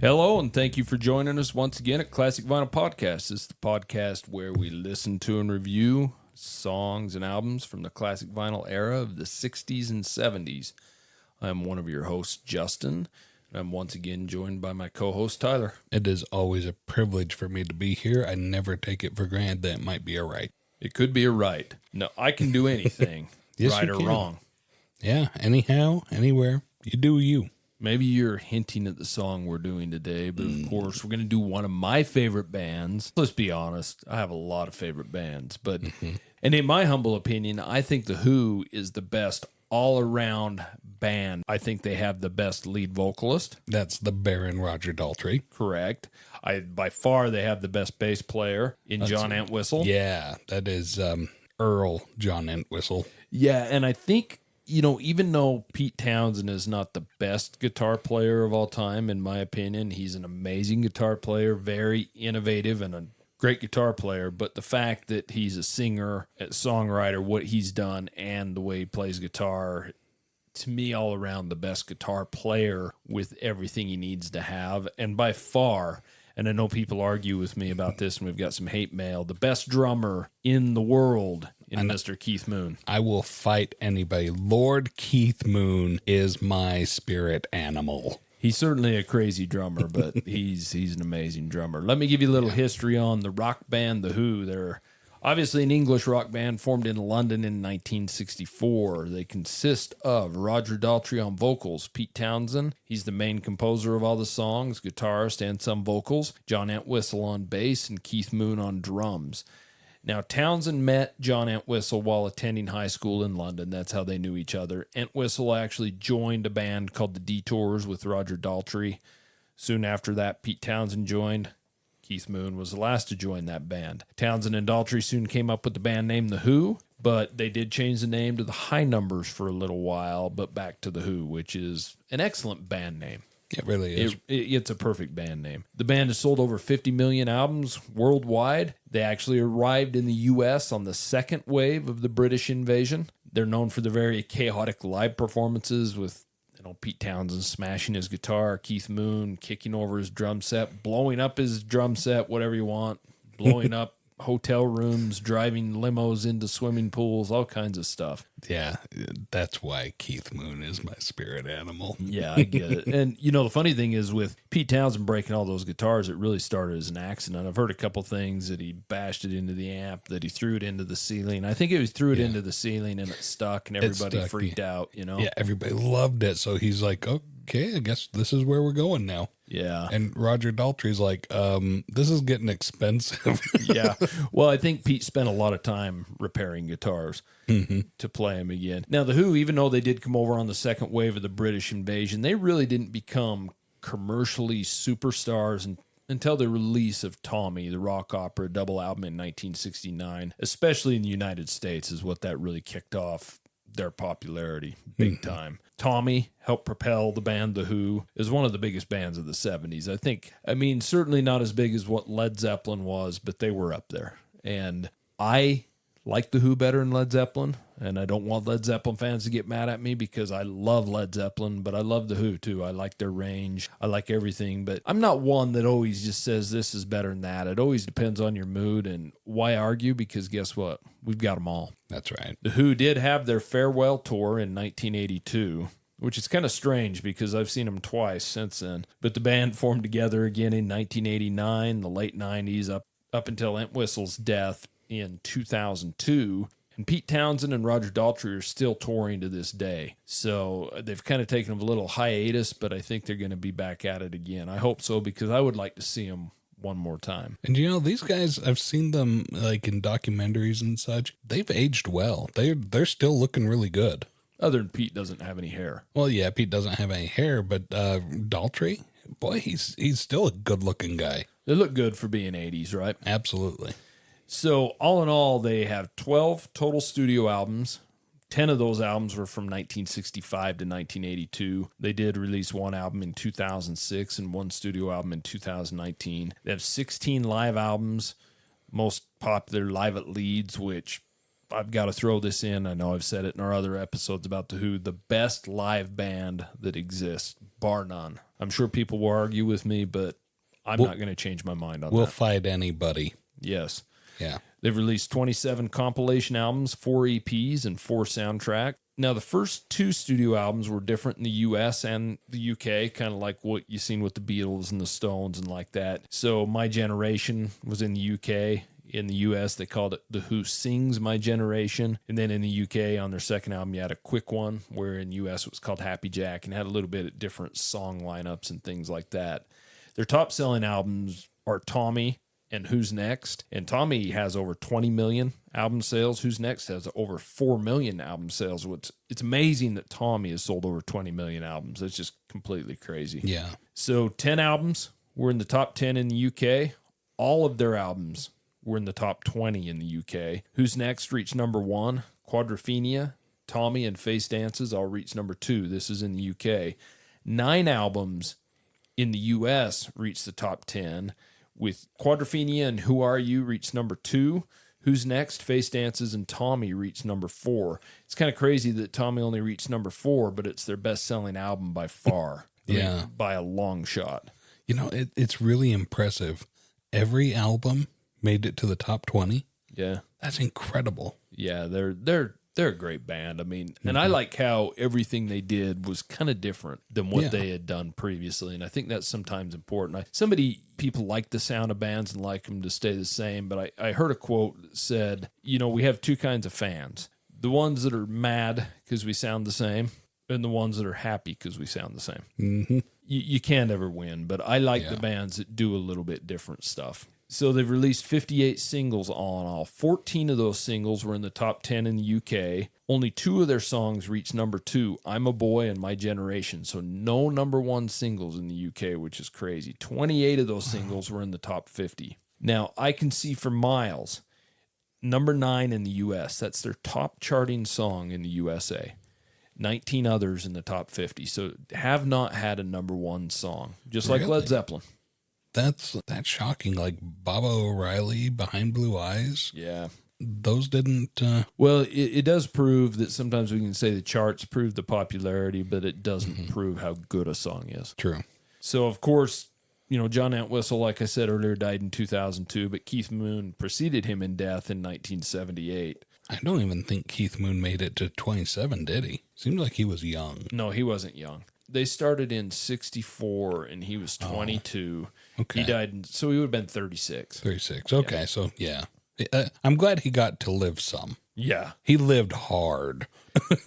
Hello, and thank you for joining us once again at Classic Vinyl Podcast. This is the podcast where we listen to and review songs and albums from the classic vinyl era of the 60s and 70s. I'm one of your hosts, Justin, and I'm once again joined by my co-host, Tyler. It is always a privilege for me to be here. I never take it for granted that it might be a right. It could be a right. No, I can do anything, Yes, right you or can. wrong. Yeah, anyhow, anywhere, you do you. Maybe you're hinting at the song we're doing today, but of course, we're going to do one of my favorite bands. Let's be honest, I have a lot of favorite bands, but and in my humble opinion, I think The Who is the best all-around band. I think they have the best lead vocalist. That's the Baron Roger Daltrey. Correct. By far, they have the best bass player in John Entwistle. Yeah, that is Earl John Entwistle. Yeah, and I think, even though Pete Townsend is not the best guitar player of all time, in my opinion, he's an amazing guitar player, very innovative and a great guitar player. But the fact that he's a singer, a songwriter, what he's done, and the way he plays guitar, to me, all around the best guitar player with everything he needs to have. And by far, and I know people argue with me about this, and we've got some hate mail, the best drummer in the world in Mr. Keith Moon. I will fight anybody. Lord Keith Moon is my spirit animal. He's certainly a crazy drummer, but he's an amazing drummer. Let me give you a little history on the rock band The Who. They're obviously an English rock band formed in London in 1964. They consist of Roger Daltrey on vocals, Pete Townsend, he's the main composer of all the songs, guitarist and some vocals, John Entwistle on bass, and Keith Moon on drums. Now, Townsend met John Entwistle while attending high school in London. That's how they knew each other. Entwistle actually joined a band called the Detours with Roger Daltrey. Soon after that, Pete Townsend joined. Keith Moon was the last to join that band. Townsend and Daltrey soon came up with the band name The Who, but they did change the name to the High Numbers for a little while, but back to The Who, which is an excellent band name. It really is. It's a perfect band name. The band has sold over 50 million albums worldwide. They actually arrived in the U.S. on the second wave of the British invasion. They're known for their very chaotic live performances with Pete Townsend smashing his guitar, Keith Moon kicking over his drum set, blowing up his drum set, whatever you want, blowing up hotel rooms, driving limos into swimming pools, all kinds of stuff. Yeah, that's why Keith Moon is my spirit animal. Yeah, I get it. And, the funny thing is with Pete Townsend breaking all those guitars, it really started as an accident. I've heard a couple things that he bashed it into the amp, that he threw it into the ceiling. I think he threw it into the ceiling and it stuck and everybody freaked out, Yeah, everybody loved it. So he's like, okay, I guess this is where we're going now. Yeah. And Roger Daltrey's like, this is getting expensive. Yeah. Well, I think Pete spent a lot of time repairing guitars to play them again. Now, The Who, even though they did come over on the second wave of the British invasion, they really didn't become commercially superstars until the release of Tommy, the rock opera double album in 1969, especially in the United States, is what that really kicked off their popularity big time. Tommy helped propel the band The Who as one of the biggest bands of the 70s. Certainly not as big as what Led Zeppelin was, but they were up there. And I like The Who better than Led Zeppelin, and I don't want Led Zeppelin fans to get mad at me because I love Led Zeppelin, but I love The Who too. I like their range. I like everything, but I'm not one that always just says this is better than that. It always depends on your mood, and why argue? Because guess what? We've got them all. That's right. The Who did have their farewell tour in 1982, which is kind of strange because I've seen them twice since then. But the band formed together again in 1989, the late 90s, up until Entwistle's death in 2002. And Pete Townsend and Roger Daltrey are still touring to this day. So they've kind of taken a little hiatus, but I think they're going to be back at it again. I hope so, because I would like to see them one more time. And these guys, I've seen them like in documentaries and such. They've aged well. They're still looking really good. Other than Pete doesn't have any hair. Well, yeah, Pete doesn't have any hair, but Daltrey, boy, he's still a good-looking guy. They look good for being 80s, right? Absolutely. So all in all, they have 12 total studio albums. 10 of those albums were from 1965 to 1982. They did release one album in 2006 and one studio album in 2019. They have 16 live albums, most popular Live at Leeds, which I've got to throw this in. I know I've said it in our other episodes about The Who, the best live band that exists, bar none. I'm sure people will argue with me, but I'm not going to change my mind on We'll that. fight anybody. Yes. Yeah. They've released 27 compilation albums, 4 EPs, and 4 soundtracks. Now, the first 2 studio albums were different in the U.S. and the U.K., kind of like what you've seen with the Beatles and the Stones and like that. So, My Generation was in the U.K. In the U.S., they called it The Who Sings My Generation. And then in the U.K., on their second album, you had a quick one, where in the U.S. it was called Happy Jack, and had a little bit of different song lineups and things like that. Their top-selling albums are Tommy and Who's Next. And Tommy has over 20 million album sales. Who's Next has over 4 million album sales. It's amazing that Tommy has sold over 20 million albums. It's just completely crazy. Yeah. So 10 albums were in the top 10 in the UK. All of their albums were in the top 20 in the UK. Who's Next reached number 1. Quadrophenia, Tommy, and Face Dances all reached number 2. This is in the UK. 9 albums in the US reached the top 10, with Quadrophenia and Who Are You reached number 2. Who's Next, Face Dances, and Tommy reached number 4. It's kind of crazy that Tommy only reached number 4, but it's their best-selling album by far. I mean, by a long shot. You know, it's really impressive. Every album made it to the top 20. Yeah. That's incredible. Yeah, they're a great band. I mean, and I like how everything they did was kind of different than what they had done previously, and I think that's sometimes important. People like the sound of bands and like them to stay the same, but I heard a quote that said, we have 2 kinds of fans: the ones that are mad because we sound the same, and the ones that are happy because we sound the same. Mm-hmm. You can't ever win, but I like the bands that do a little bit different stuff. So they've released 58 singles all in all. 14 of those singles were in the top 10 in the UK. Only 2 of their songs reached number 2, I'm a Boy and My Generation. So no number 1 singles in the UK, which is crazy. 28 of those singles were in the top 50. Now, I Can See for Miles, number 9 in the US. That's their top charting song in the USA. 19 others in the top 50. So have not had a number 1 song, just like Led Zeppelin. That's shocking. Like Baba O'Reilly, Behind Blue Eyes. Yeah. Those didn't... Well, it does prove that sometimes we can say the charts prove the popularity, but it doesn't prove how good a song is. True. So, of course, John Entwistle, like I said earlier, died in 2002, but Keith Moon preceded him in death in 1978. I don't even think Keith Moon made it to 27, did he? Seems like he was young. No, he wasn't young. They started in 64, and he was 22. Okay. He died, so he would have been 36. 36. Okay, so yeah. I'm glad he got to live some. Yeah. He lived hard.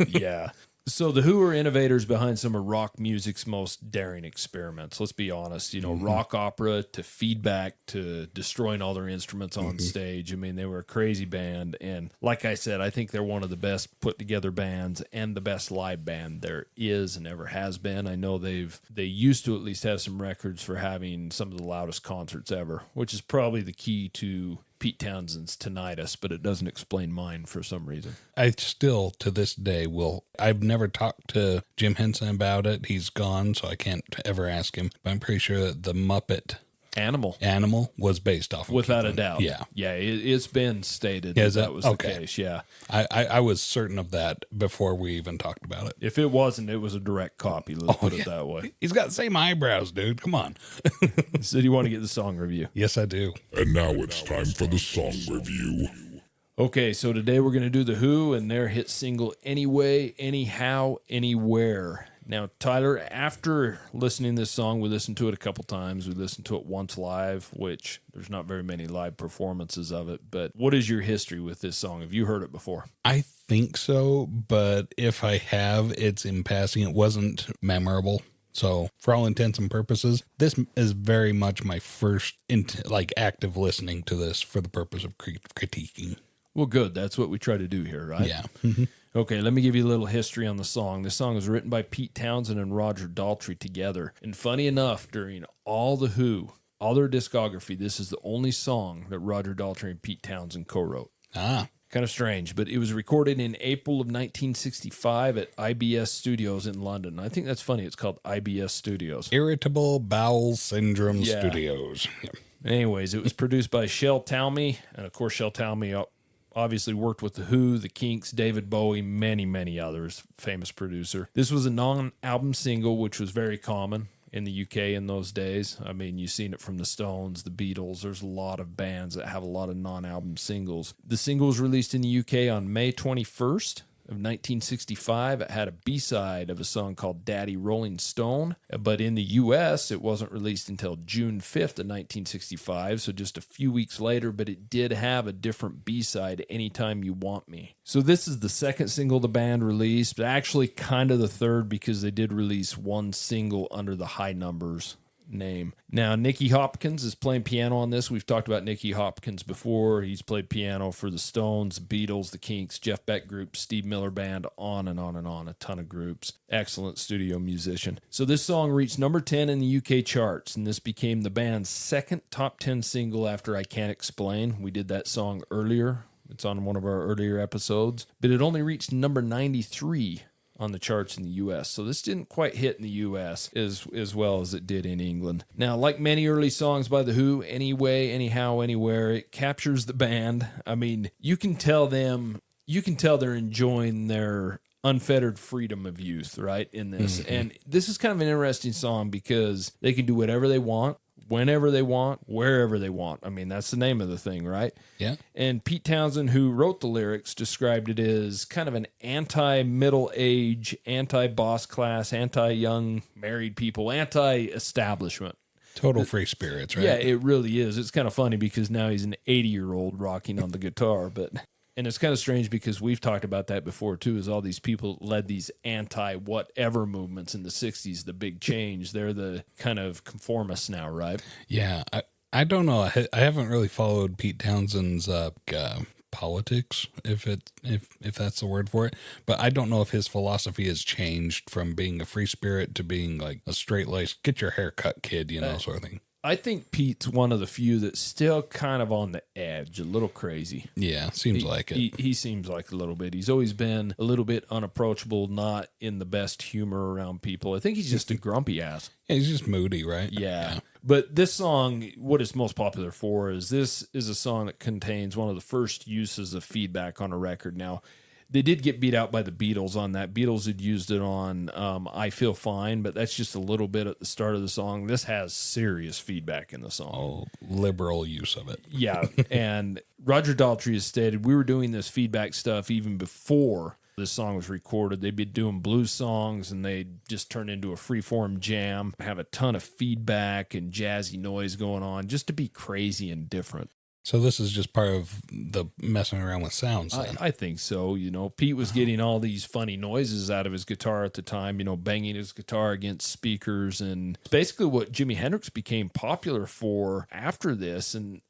Yeah. So the Who are innovators behind some of rock music's most daring experiments. Let's be honest, rock opera to feedback to destroying all their instruments on stage. I mean, they were a crazy band. And like I said, I think they're one of the best put together bands and the best live band there is and ever has been. I know they used to at least have some records for having some of the loudest concerts ever, which is probably the key to Pete Townshend's tinnitus, but it doesn't explain mine for some reason. I still, to this day, I've never talked to Jim Henson about it. He's gone, so I can't ever ask him. But I'm pretty sure that the Muppet Animal was based off of Without Keith a Moon. doubt. Yeah. Yeah, it's been stated Yeah, that was okay. the case, yeah. I was certain of that before we even talked about it. If it wasn't, it was a direct copy, let's put it that way. He's got the same eyebrows, dude. Come on. So do you want to get the song review? Yes, I do. And now it's time for the song review. Okay, so today we're going to do The Who and their hit single, Anyway, Anyhow, Anywhere. Now, Tyler, after listening to this song, we listened to it a couple times. We listened to it once live, which there's not very many live performances of it. But what is your history with this song? Have you heard it before? I think so, but if I have, it's in passing. It wasn't memorable. So for all intents and purposes, this is very much my first active listening to this for the purpose of critiquing. Well, good. That's what we try to do here, right? Yeah. Okay, let me give you a little history on the song. This song was written by Pete Townsend and Roger Daltrey together. And funny enough, during all The Who, all their discography, this is the only song that Roger Daltrey and Pete Townsend co-wrote. Ah. Kind of strange, but it was recorded in April of 1965 at IBS Studios in London. I think that's funny. It's called IBS Studios. Irritable Bowel Syndrome Studios. Yeah. Anyways, it was produced by Shel Talmy. And, of course, Shel Talmy obviously worked with The Who, The Kinks, David Bowie, many, many others, famous producer. This was a non-album single, which was very common in the UK in those days. I mean, you've seen it from the Stones, the Beatles. There's a lot of bands that have a lot of non-album singles. The single was released in the UK on May 21st. Of 1965, it had a B-side of a song called Daddy Rolling Stone, but in the U.S., it wasn't released until June 5th of 1965, so just a few weeks later, but it did have a different B-side, Anytime You Want Me. So this is the second single the band released, but actually kind of the third because they did release one single under the High Numbers name. Now, Nicky Hopkins is playing piano on this. We've talked about Nicky Hopkins before. He's played piano for the Stones, the Beatles, the Kinks, Jeff Beck Group, Steve Miller Band, on and on and on, a ton of groups. Excellent studio musician. So this song reached number 10 in the UK charts, and this became the band's second top 10 single after I Can't Explain. We did that song earlier. It's on one of our earlier episodes, but it only reached number 93 on the charts in the U.S. So this didn't quite hit in the U.S. as well as it did in England. Now, like many early songs by The Who, Anyway, Anyhow, Anywhere, it captures the band. I mean, you can tell they're enjoying their unfettered freedom of youth, right, in this. Mm-hmm. And this is kind of an interesting song because they can do whatever they want, whenever they want, wherever they want. I mean, that's the name of the thing, right? Yeah. And Pete Townsend, who wrote the lyrics, described it as kind of an anti-middle age, anti-boss class, anti-young married people, anti-establishment. Total free spirits, right? Yeah, it really is. It's kind of funny because now he's an 80-year-old rocking on the guitar, and it's kind of strange because we've talked about that before, too, is all these people led these anti-whatever movements in the 60s, the big change. They're the kind of conformists now, right? Yeah. I don't know. I haven't really followed Pete Townsend's politics, if that's the word for it. But I don't know if his philosophy has changed from being a free spirit to being like a straight-laced, get your hair cut, kid, sort of thing. I think Pete's one of the few that's still kind of on the edge, a little crazy. Yeah, seems like it. He seems like a little bit. He's always been a little bit unapproachable, not in the best humor around people. I think he's just a grumpy ass. Yeah, he's just moody, right? Yeah. But this song, what it's most popular for is this is a song that contains one of the first uses of feedback on a record. Now, they did get beat out by the Beatles on that. Beatles had used it on I Feel Fine, but that's just a little bit at the start of the song. This has serious feedback in the song. Oh, liberal use of it. Yeah, and Roger Daltrey has stated, we were doing this feedback stuff even before this song was recorded. They'd be doing blues songs, and they'd just turn into a freeform jam, have a ton of feedback and jazzy noise going on, just to be crazy and different. So this is just part of the messing around with sounds then. I think so. Pete was getting all these funny noises out of his guitar at the time, banging his guitar against speakers. And basically what Jimi Hendrix became popular for after this. And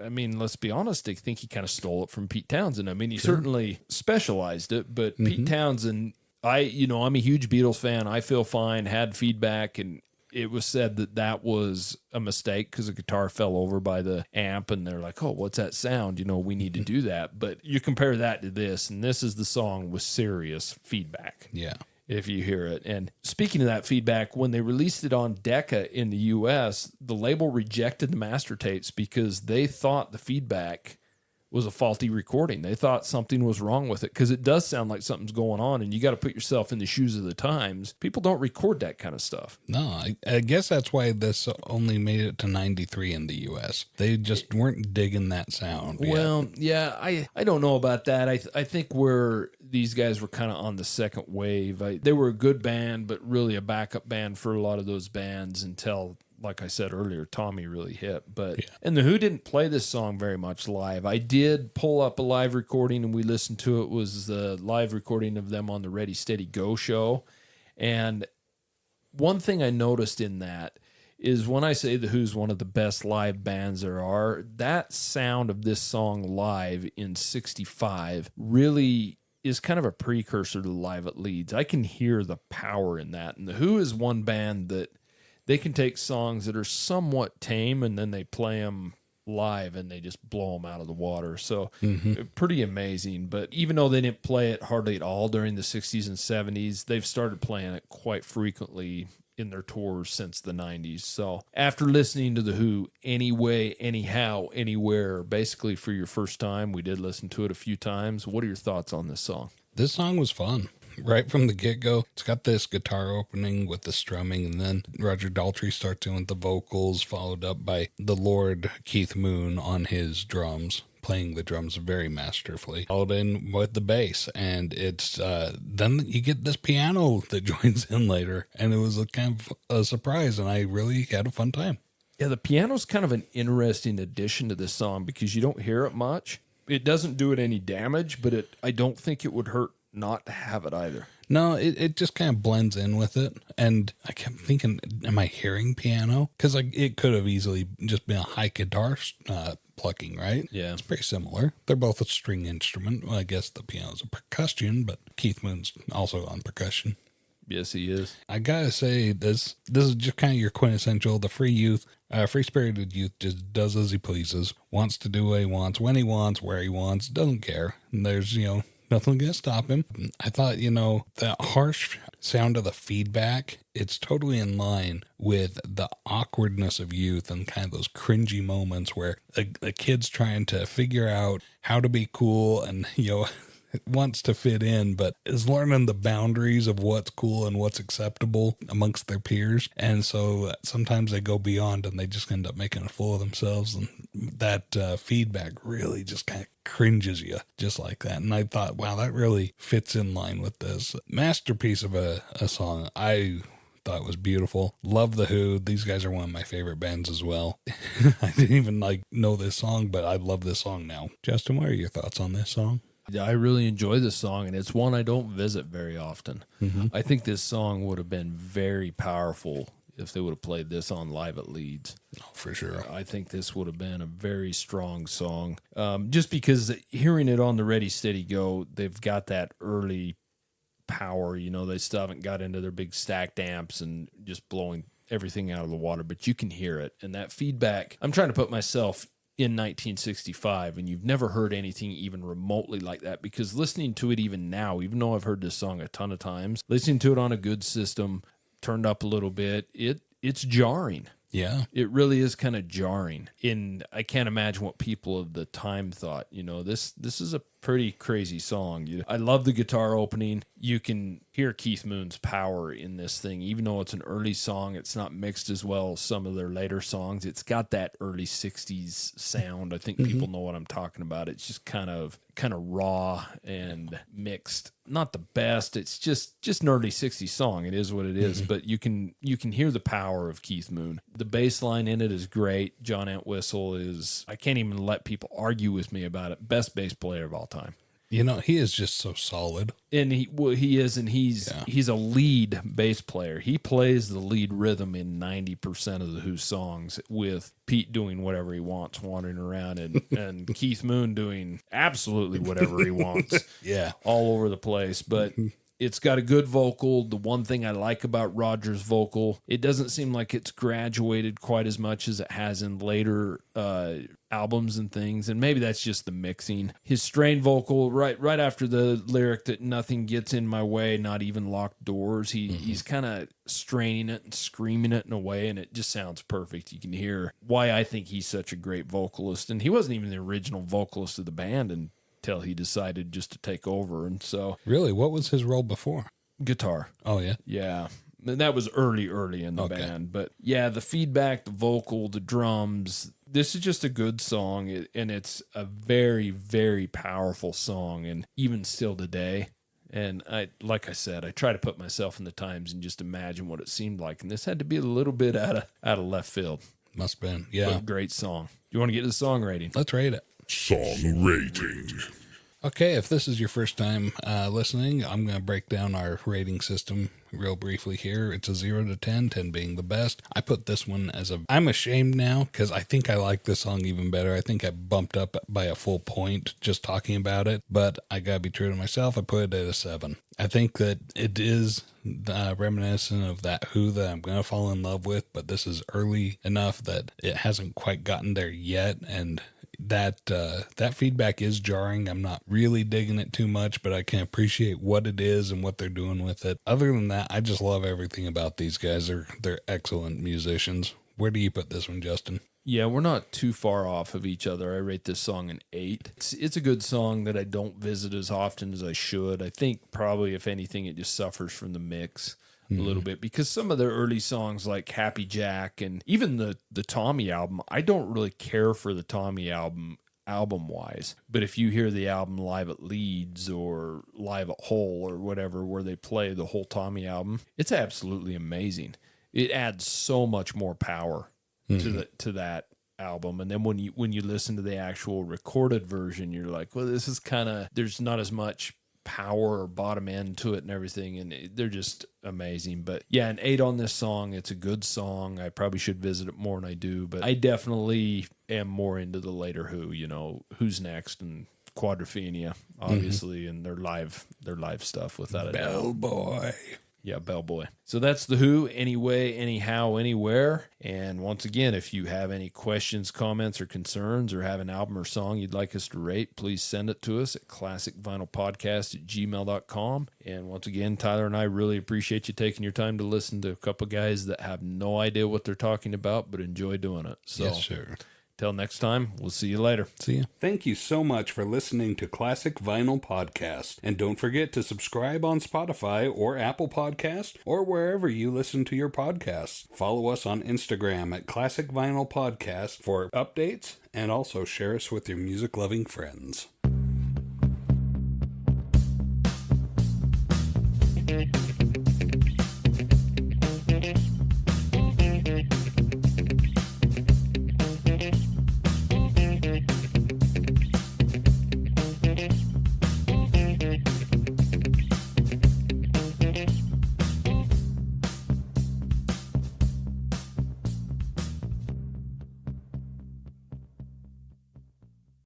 I mean, let's be honest, I think he kind of stole it from Pete Townsend. I mean, he certainly specialized it, but Pete Townsend, I'm a huge Beatles fan. I Feel Fine, had feedback, and it was said that was a mistake because the guitar fell over by the amp, and they're like, oh, what's that sound? We need to do that. But you compare that to this, and this is the song with serious feedback. Yeah. If you hear it. And speaking of that feedback, when they released it on Decca in the U.S., the label rejected the master tapes because they thought the feedback was a faulty recording. They thought something was wrong with it because it does sound like something's going on, and you got to put yourself in the shoes of the times. People don't record that kind of stuff. No, I guess that's why this only made it to 93 in the U.S. They just weren't digging that sound. Well, yeah, I don't know about that. I think where these guys were kind of on the second wave. They were a good band, but really a backup band for a lot of those bands until, like I said earlier, Tommy really hit. And The Who didn't play this song very much live. I did pull up a live recording, and we listened to it. Was the live recording of them on the Ready, Steady, Go show. And one thing I noticed in that is when I say The Who's one of the best live bands there are, that sound of this song live in 65 really is kind of a precursor to Live at Leeds. I can hear the power in that. And The Who is one band that they can take songs that are somewhat tame, and then they play them live and they just blow them out of the water. So pretty amazing. But even though they didn't play it hardly at all during the 60s and 70s, they've started playing it quite frequently in their tours since the 90s. So after listening to The Who, Anyway, Anyhow, Anywhere, basically for your first time, we did listen to it a few times. What are your thoughts on this song? This song was fun. right from the get-go. It's got this guitar opening with the strumming, and then Roger Daltrey starts in with the vocals, followed up by the Lord Keith Moon on his drums, playing the drums very masterfully, followed in with the bass, and it's then you get this piano that joins in later, and it was a kind of a surprise, and I really had a fun time. Yeah, the piano's kind of an interesting addition to this song because you don't hear it much. It doesn't do it any damage, but I don't think it would hurt not to have it either. No, it just kind of blends in with it. And I kept thinking, am I hearing piano? Because it could have easily just been a high guitar plucking, right? Yeah. It's pretty similar. They're both a string instrument. Well, I guess the piano's a percussion, but Keith Moon's also on percussion. Yes, he is. I gotta say, this is just kind of your quintessential. The free-spirited youth just does as he pleases, wants to do what he wants, when he wants, where he wants, doesn't care. And there's, nothing gonna stop him. I thought, that harsh sound of the feedback, it's totally in line with the awkwardness of youth and kind of those cringy moments where a kid's trying to figure out how to be cool and, wants to fit in, but is learning the boundaries of what's cool and what's acceptable amongst their peers. And so sometimes they go beyond and they just end up making a fool of themselves. And that feedback really just kind of cringes you just like that. And I thought, wow, that really fits in line with this masterpiece of a song. I thought it was beautiful. Love The Who. These guys are one of my favorite bands as well. I didn't even know this song, but I love this song now. Justin, what are your thoughts on this song? Yeah, I really enjoy this song, and it's one I don't visit very often. Mm-hmm. I think this song would have been very powerful if they would have played this on Live at Leeds. Oh, for sure. I think this would have been a very strong song. Just because hearing it on the Ready, Steady, Go, they've got that early power. They still haven't got into their big stacked amps and just blowing everything out of the water, but you can hear it. And that feedback, I'm trying to put myself in 1965, and you've never heard anything even remotely like that, because listening to it even now, even though I've heard this song a ton of times, listening to it on a good system, turned up a little bit, it's jarring. Yeah. It really is kind of jarring. And I can't imagine what people of the time thought. This is a pretty crazy song. I love the guitar opening. You can hear Keith Moon's power in this thing. Even though it's an early song, it's not mixed as well as some of their later songs. It's got that early 60s sound. I think people know what I'm talking about. It's just kind of raw and mixed. Not the best. It's just an early 60s song. It is what it is. But you can hear the power of Keith Moon. The bass line in it is great. John Entwistle is, I can't even let people argue with me about it, best bass player of all time. He is just so solid. And he is, and he's a lead bass player. He plays the lead rhythm in 90% of the Who songs, with Pete doing whatever he wants, wandering around, and Keith Moon doing absolutely whatever he wants. Yeah. All over the place. But it's got a good vocal. The one thing I like about Roger's vocal, it doesn't seem like it's graduated quite as much as it has in later albums and things, and maybe that's just the mixing. His strained vocal right after the lyric that nothing gets in my way, not even locked doors, he's kind of straining it and screaming it in a way, and it just sounds perfect. You can hear why I think he's such a great vocalist, and he wasn't even the original vocalist of the band until he decided just to take over. And so, really, what was his role before? Guitar. Oh yeah. Yeah. And that was early in the band. But yeah, the feedback, the vocal, the drums, this is just a good song, and it's a very, very powerful song, and even still today. And like I said, I try to put myself in the times and just imagine what it seemed like, and this had to be a little bit out of left field. Must have been, yeah. But a great song. Do you want to get to the song rating? Let's rate it. Song rating. Okay, if this is your first time listening, I'm going to break down our rating system real briefly here. It's a 0 to 10, 10 being the best. I put this one I'm ashamed now because I think I like this song even better. I think I bumped up by a full point just talking about it, but I got to be true to myself. I put it at a 7. I think that it is reminiscent of that Who that I'm going to fall in love with, but this is early enough that it hasn't quite gotten there yet, and that feedback is jarring. I'm not really digging it too much, but I can appreciate what it is and what they're doing with it. Other than that, I just love everything about these guys. They're excellent musicians. Where do you put this one, Justin? Yeah, we're not too far off of each other. I rate this song an 8. It's a good song that I don't visit as often as I should. I think probably, if anything, it just suffers from the mix a little bit, because some of their early songs like Happy Jack and even the Tommy album, I don't really care for the Tommy album wise, but if you hear the album live at Leeds or live at Hull or whatever, where they play the whole Tommy album, it's absolutely amazing. It adds so much more power to that album. And then when you listen to the actual recorded version, you're like, well, this is kind of, there's not as much power or bottom end to it and everything, and they're just amazing. But yeah, an 8 on this song. It's a good song. I probably should visit it more than I do, but I definitely am more into the later Who, Who's Next and Quadrophenia, obviously, and their live stuff, without a doubt. Bellboy. Yeah, Bellboy. So that's The Who, Anyway, Anyhow, Anywhere. And once again, if you have any questions, comments, or concerns, or have an album or song you'd like us to rate, please send it to us at classicvinylpodcast@gmail.com. And once again, Tyler and I really appreciate you taking your time to listen to a couple guys that have no idea what they're talking about, but enjoy doing it. So, Yes, sir. till next time, we'll see you later. See ya. Thank you so much for listening to Classic Vinyl Podcast. And don't forget to subscribe on Spotify or Apple Podcast or wherever you listen to your podcasts. Follow us on Instagram at Classic Vinyl Podcast for updates, and also share us with your music-loving friends.